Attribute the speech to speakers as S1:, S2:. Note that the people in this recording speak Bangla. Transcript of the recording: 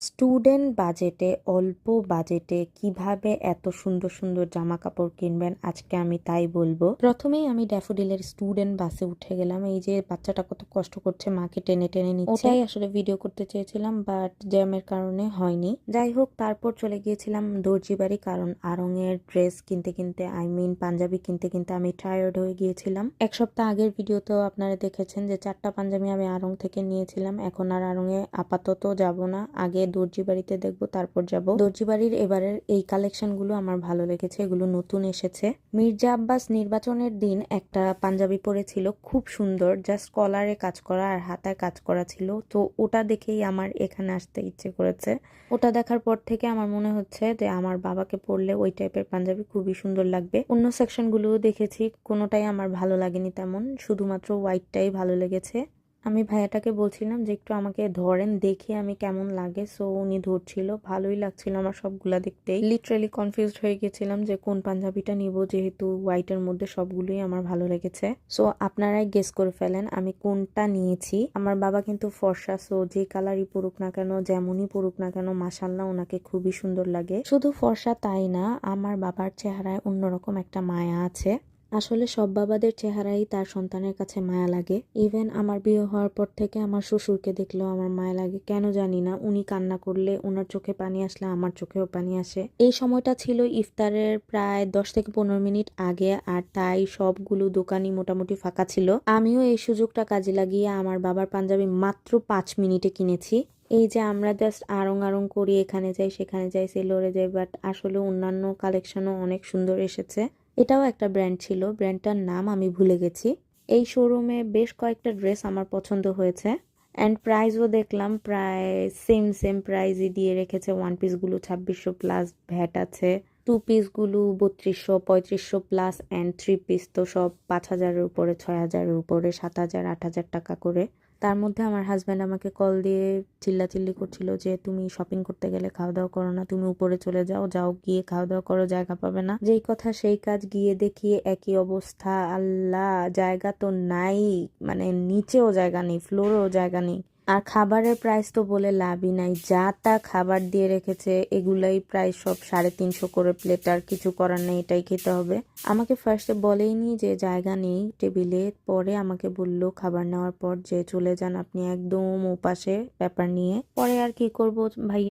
S1: স্টুডেন্ট বাজেটে অল্প বাজেটে কিভাবে এত সুন্দর সুন্দর জামা কাপড় কিনবেন আজকে আমি তাই বলবো। প্রথমেই আমি ড্যাফোডিলের স্টুডেন্ট বাসে উঠে গেলাম। এই যে বাচ্চাটা কত কষ্ট করছে, মাকে টেনে টেনে নিচ্ছে, ওটাই আসলে ভিডিও করতে চেয়েছিলাম বাট জ্যামের কারণে হয়নি। যাই হোক, তারপর চলে গিয়েছিলাম দর্জি বাড়ি, কারণ আড়ং এর ড্রেস কিনতে কিনতে পাঞ্জাবি কিনতে কিনতে আমি টায়ার্ড হয়ে গিয়েছিলাম। এক সপ্তাহ আগের ভিডিওতেও আপনারা দেখেছেন যে 4টা পাঞ্জাবি আমি আড়ং থেকে নিয়েছিলাম। এখন আর আড়ং এ আপাতত যাব না, আগে দর্জি বাড়িতে দেখবো তারপর যাব। দর্জি বাড়ির এবারের এই কালেকশন গুলো আমার ভালো লেগেছে, এগুলো নতুন এসেছে। মির্জা আব্বাস নির্বাচনের দিন একটা পাঞ্জাবি পরেছিল, খুব সুন্দর, জাস্ট কলারে কাজ করা আর হাতায় কাজ করা ছিল। তো ওটা দেখেই আমার এখানে আসতে ইচ্ছে করেছে। ওটা দেখার পর থেকে আমার মনে হচ্ছে যে আমার বাবাকে পরলে ওই টাইপের পাঞ্জাবি খুবই সুন্দর লাগবে। অন্য সেকশন গুলোও দেখেছি, কোনোটাই আমার ভালো লাগেনি তেমন, শুধুমাত্র হোয়াইটটাই ভালো লেগেছে। আমি ভাইয়াটাকে বলছিলাম যে একটু আমাকে ধরেন, দেখি আমি কেমন লাগে। সো উনি ধরছিল, ভালোই লাগছিল আমার সবগুলা দেখতেই। লিটারালি কনফিউজড হয়ে গেছিলাম যে কোন পাঞ্জাবিটা নিব, যেহেতু হোয়াইটের মধ্যে সবগুলোই আমার ভালো লেগেছে। সো আপনারাই গেস করে ফেলেন আমি কোনটা নিয়েছি। আমার বাবা কিন্তু ফর্সা, সো যে কালারই পরুক না কেন, যেমনই পরুক না কেন, মাশাআল্লাহ ওনাকে খুবই সুন্দর লাগে। শুধু ফর্সা তাই না, আমার বাবার চেহারায় অন্যরকম একটা মায়া আছে। আসলে সব বাবাদের চেহারাই তার সন্তানের কাছে মায়া লাগে। ইভেন আমার বিয়ে হওয়ার পর থেকে আমার শ্বশুরকে দেখলেও আমার মায়া লাগে, কেন জানি না। উনি কান্না করলে, ওনার চোখে পানি আসলে আমার চোখেও পানি আসে। এই সময়টা ছিল ইফতারের প্রায় 10 থেকে 15 মিনিট আগে, আর তাই সবগুলো দোকানই মোটামুটি ফাঁকা ছিল। আমিও এই সুযোগটা কাজে লাগিয়ে আমার বাবার পাঞ্জাবি মাত্র 5 মিনিটে কিনেছি। এই যে আমরা জাস্ট আড়ং আড়ং করি, এখানে যাই সেখানে যাই, সেলরে যাই, বাট আসলে অন্যান্য কালেকশনও অনেক সুন্দর এসেছে। এটাও একটা ব্র্যান্ড ছিল, ব্র্যান্ডটার নাম আমি ভুলে গেছি। এই শোরুমে বেশ কয়েকটা ড্রেস আমার পছন্দ হয়েছে, অ্যান্ড প্রাইসও দেখলাম প্রায় সেম সেম প্রাইসই দিয়ে রেখেছে। ওয়ান পিসগুলো 2600 প্লাস ভ্যাট আছে, টু পিসগুলো 3200 3500 প্লাস, অ্যান্ড থ্রি পিস তো সব 5000-এর উপরে, 6000-এর উপরে, 7000 8000 টাকা করে। তার মধ্যে আমার হাজব্যান্ড আমাকে কল দিয়ে চিল্লাচিল্লি করছিল যে তুমি শপিং করতে গেলে খাওয়া দাওয়া করো না, তুমি উপরে চলে যাও, যাও গিয়ে খাওয়া দাওয়া করো, জায়গা পাবে না। যেই কথা সেই কাজ, গিয়ে দেখি একই অবস্থা। আল্লাহ, জায়গা তো নাই, মানে নিচেও জায়গা নেই, ফ্লোরেও জায়গা নেই। আর খাবারের প্রাইস তো বলে লাভই নাই, যা তা খাবার দিয়ে রেখেছে। এগুলাই প্রায় সব 350 করে প্লেট, আর কিছু করার নেই, এটাই খেতে হবে। আমাকে ফার্স্টে বলেইনি যে জায়গা নেই টেবিলে, পরে আমাকে বললো খাবার নেওয়ার পর যে চলে যান আপনি একদম ওপাশে পেপার নিয়ে। পরে আর কি করব ভাই,